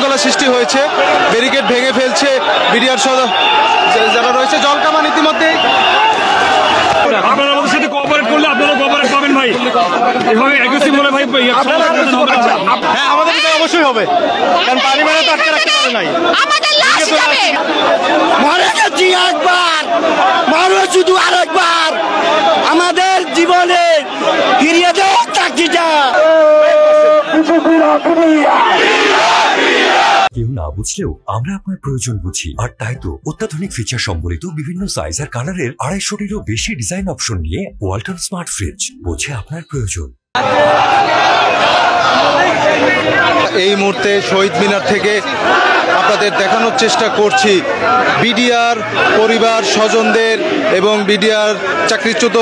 বিশৃঙ্খলা সৃষ্টি হয়েছে, ব্যারিকেড ভেঙে ফেলছে বিডিআর যারা রয়েছে। জলকামান ইতিমধ্যে আপনারা আমাদের সাথে কোঅপারেট করলে আপনারা কোঅপারেট পাবেন ভাই। এভাবে অ্যাগ্রেসিভ হলে ভাই হ্যাঁ আমাদের এটা অবশ্যই হবে, কারণ পারিবারিক তো আটকে রাখতে পারে নাই। আমাদের লাশ যাবে, মরে গেছি একবার, মরো শুধু আরেকবার, আমাদের জীবনে ফিরিয়ে দাও চাকরিটা। কেউ না বুঝলেও আমরা আপনার প্রয়োজন বুঝি, আর তাই তো অত্যাধুনিক ফিচার সম্বলিত বিভিন্ন সাইজ আর কালারের 250-টিরও বেশি ডিজাইন অপশন নিয়ে ওয়ালটন স্মার্ট ফ্রিজ বোঝে আপনার প্রয়োজন। এই মুহূর্তে শহীদ মিনার থেকে আপনাদের দেখানোর চেষ্টা করছি বিডিআর পরিবার স্বজনদের এবং বিডিআর চাকরিচ্যুত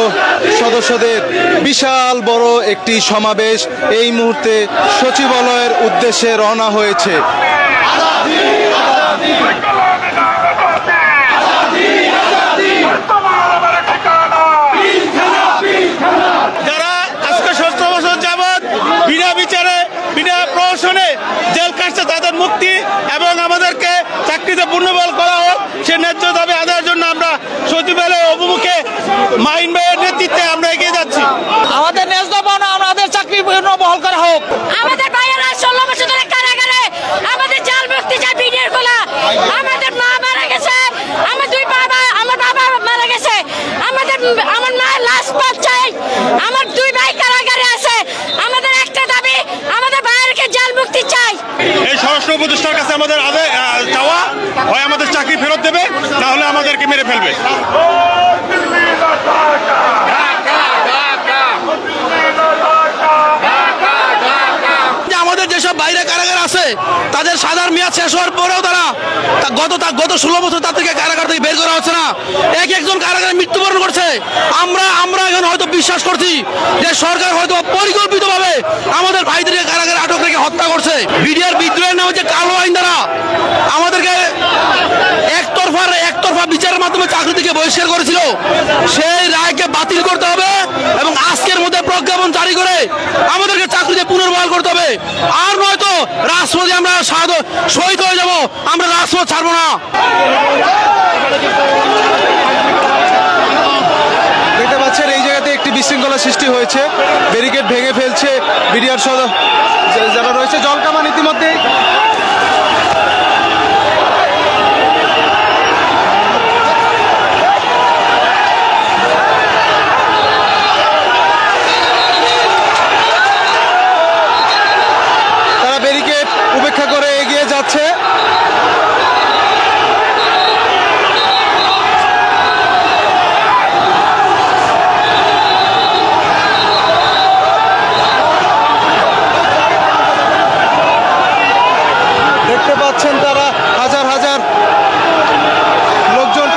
সদস্যদের বিশাল বড় একটি সমাবেশ এই মুহূর্তে সচিবালয়ের উদ্দেশ্যে রওনা হয়েছে। যারা আজকে 17 বছর যাবৎ বিনা বিচারে বিনা প্রহসনে জেল কাটছে তাদের মুক্তি এবং আমাদেরকে চাকরিতে পুনর্বহাল করা হোক, সে ন্যায্য দাবি আদায়ের জন্য আমরা সচিবালয় অভিমুখে মাইন ভাইয়ের নেতৃত্বে আমরা এগিয়ে যাচ্ছি। আমাদের ন্যায্য পাওনা আমাদের চাকরি পুনর্বহাল করা হোক। আমাদের ভাইয়েরা 16 বছর ধরে কারাগারে, আমাদের জাল মুক্তি চাই বিডিআর গুলা। আমাদের মা মারা গেছে, আমার দুই বাবা, আমার বাবা মারা গেছে, আমার মা লাশ চাই, আমার দুই ভাই কারাগারে আছে। আমাদের একটা দাবি, আমাদের ভাইয়েরকে জাল মুক্তি চাই। এই স্বরাষ্ট্র উপদেষ্টার কাছে আমাদের চাওয়া হয় আমাদের চাকরি ফেরত দেবে, তাহলে আমাদেরকে মেরে ফেলবে। আমাদের যেসব বাইরে কারাগার আছে তাদের সাধারণ মেয়াদ শেষ হওয়ার পরেও তারা গত 16 বছর তাদেরকে কারাগার থেকে বের করা হচ্ছে না। একজন কারাগারে মৃত্যুবরণ করছে। আমরা এখন হয়তো বিশ্বাস করছি যে সরকার হয়তো পরিকল্পিতভাবে আমাদের ভাইদেরকে কারাগারে আটক রেখে হত্যা করছে। বিডিআর বিদ্রোহের নামে যে কালো আইন দ্বারা আমাদেরকে একতরফা বিচারের মাধ্যমে চাকরি থেকে বহিষ্কার করেছিল, সেই রায়কে বাতিল করতে হবে এবং আজকের মধ্যে প্রজ্ঞাপন জারি করে আমাদেরকে চাকরিতে পুনর্বহাল করতে হবে। আর নয়তো রাজপথে আমরা শহীদ হয়ে যাব, আমরা রাজপথ ছাড়বো না। দেখতে পাচ্ছেন এই জায়গাতে একটি বিশৃঙ্খলা সৃষ্টি হয়েছে, ব্যারিকেড ভেঙে ফেলছে বিডিআর যারা রয়েছে। জলকামান ইতিমধ্যে তারা ব্যারিকেড উপেক্ষা করে এগিয়ে যাচ্ছে। দেখতে পাচ্ছেন তারা হাজার হাজার লোকজন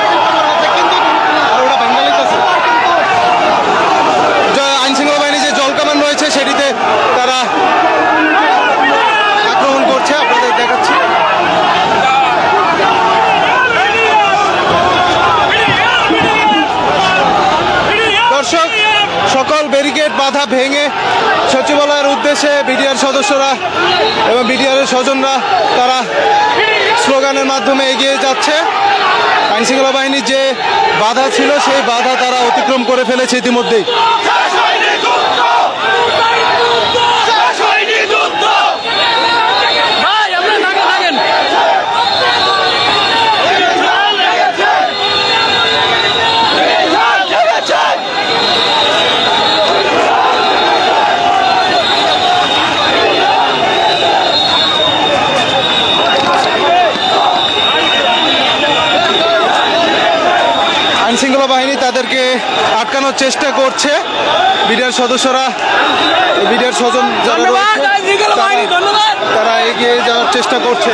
আইন শৃঙ্খলা বাহিনী যে জলকামান রয়েছে সেটিতে তারা আক্রমণ করছে, আপনাদের দেখাচ্ছি। দর্শক, সকল ব্যারিকেড বাধা ভেঙে সচিবালয়ের উদ্দেশ্যে বিডিআর সদস্যরা এবং বিডিআরের স্বজনরা তারা স্লোগানের মাধ্যমে এগিয়ে যাচ্ছে। আইনশৃঙ্খলা বাহিনীর যে বাধা ছিল সেই বাধা তারা অতিক্রম করে ফেলেছে ইতিমধ্যেই। আইনশৃঙ্খলা বাহিনী তাদেরকে আটকানোর চেষ্টা করছে, বিডিআর সদস্যরা, বিডিআর স্বজন যারা রয়েছে তারা এগিয়ে যাওয়ার চেষ্টা করছে।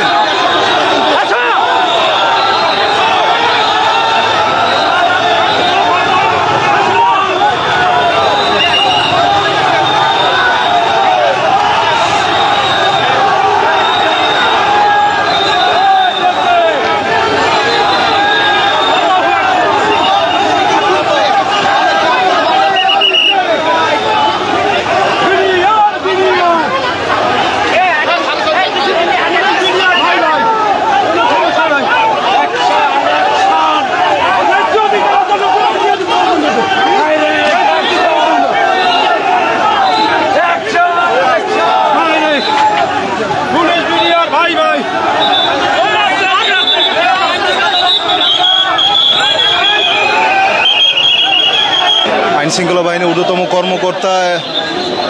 কর্মকর্তা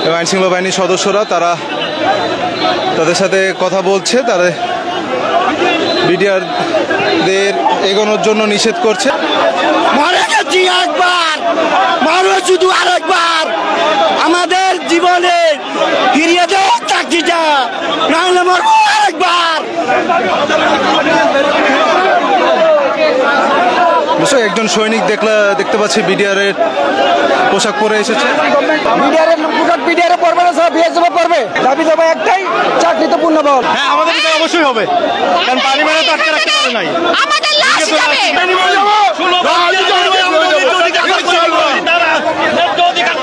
এবং আইনশৃঙ্খলা বাহিনীর সদস্যরা তাদের সাথে কথা বলছে, তাদের বিডিআরদের এগোনোর জন্য নিষেধ করছে। শুধু আরেকবার আমাদের জীবনে ফিরিয়ে দেওয়া চাকরিটা, নাহলে মরবো আরেকবার। একজন সৈনিক দেখতে পাচ্ছি বিডিআর এর পোশাক পরে এসেছে। বিডিআর পড়বে না, সব বিএসএফ পড়বে। দাবি দেবো একটাই, চাকরি তো পূর্ণবল। হ্যাঁ, আমাদের এটা অবশ্যই হবে, কারণ পানি মানে তো আটকে রাখতে পারে নাই। আমাদের লাশ যাবে।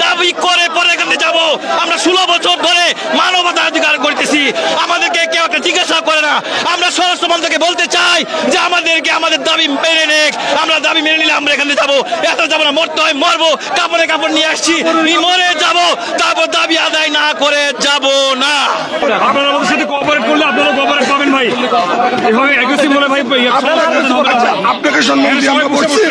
দাবি করে পরে এখানে যাব। আমরা 16 বছর ধরে মানবতার অধিকার করতেছি, আমাদেরকে কেউ একটা জিজ্ঞাসা করে না। আমরা স্বরাষ্ট্র মন্ত্রীকে বলতে চাই যে আমাদেরকে আমাদের দাবি মেনে নেক। আমরা দাবি মেনে নিলে আমরা এখানে যাবো, এত যাবো না, মরতে হয় মরবো, কাপড়ে কাপড় নিয়ে আসছি, মরে যাব, তারপর দাবি আদায় না করে যাব না। আপনারা আমাদের সাথে কোঅপারেট করলে আপনারা কোঅপারেট পাবেন ভাই। এভাবে অ্যাগ্রেসিভ বলে ভাই আপনাকে সম্মান দিয়ে আমরা বলছি,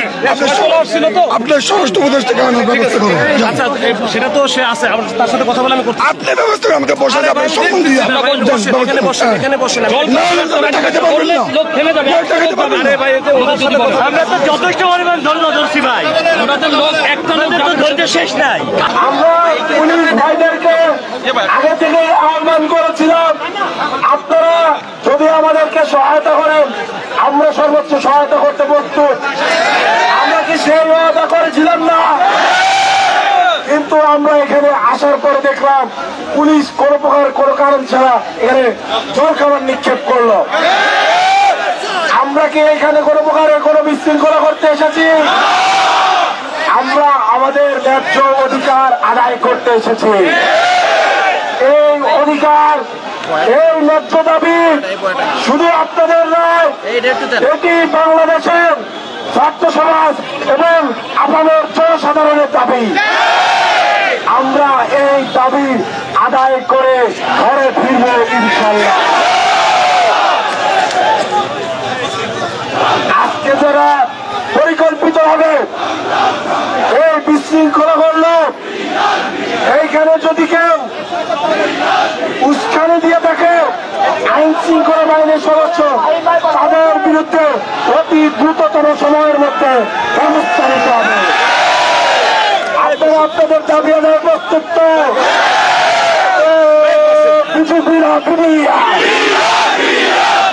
আপনার স্বরাষ্ট্র উপদেষ্টাকে আনার ব্যবস্থা করুন। আচ্ছা, সেটা তো সে আছে, তার সাথে কথা বলে আমি করতে। আপনি ব্যবস্থা করে আমাকে বসাতে, আপনার সম্মান দিয়ে এখানে বসেন। লোক থেমে যাবে। আমরা তো যথেষ্ট পরিমাণ ধৈর্য ধরছি ভাই, আমরা তো লোক একজনের তো ধৈর্য শেষ নাই। আমরা পুলিশ ভাইদেরকে আগে থেকে আহ্বান করেছিলাম, আপনারা যদি আমাদেরকে সহায়তা করেন আমরা সর্বোচ্চ সহায়তা করতে প্রস্তুত। আমরা কি সেই ওয়াদা করেছিলাম না? কিন্তু আমরা এখানে আসার পরে দেখলাম পুলিশ কোনো প্রকার কোনো কারণ ছাড়া এখানে জোর খাবার নিক্ষেপ করলো। আমরা কি এখানে কোনো প্রকারের কোনো বিশৃঙ্খলা করতে এসেছি? আমরা আমাদের ন্যায্য অধিকার আদায় করতে এসেছি। এই অধিকার, এই ন্যায্য দাবি শুধু আপনাদের নয়, এটি বাংলাদেশের ছাত্র সমাজ এবং আমাদের জনসাধারণের দাবি। আমরা এই দাবি আদায় করে ঘরে ফিরব ইনশাল্লাহ। আজকে যারা পরিকল্পিত হবে এই বিশৃঙ্খলা করলো, এইখানে যদি কেউ উস্কানি দিয়ে থাকে আইন শৃঙ্খলা বাহিনীর সদস্য, তাদের বিরুদ্ধে অতি দ্রুততম সময়ের মধ্যে ব্যবস্থা নিতে হবে। আপনারা আপনাদের দাবি আদায় প্রস্তুত তো? বিজেপিরা বিনিয়া,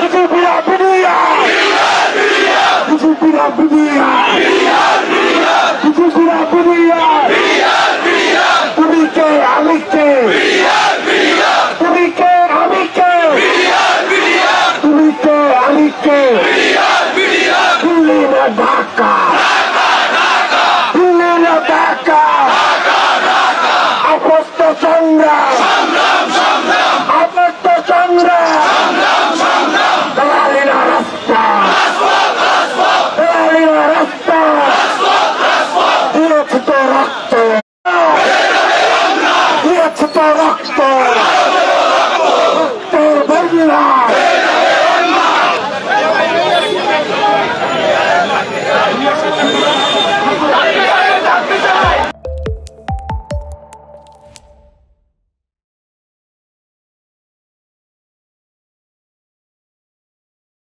বিজেপিরা বিনিয়া, বিজেপিরা বিনিয়া, বিজেপিরা বিনিয়া। তুমি কে, আমি কে? তুমি কে, আমি কে? তুমি কে, আমি কে? দিল্লি না ঢাকা, দিল্লি না ঢাকা, আপস্ত সংগ্রাম, আপস্ত সংগ্রাম, দালালি না রাস্তা, দালালি না রাস্তা, দিয়েছে তো রক্ত, দিয়েছে তো রক্ত, রক্তের বন্যা।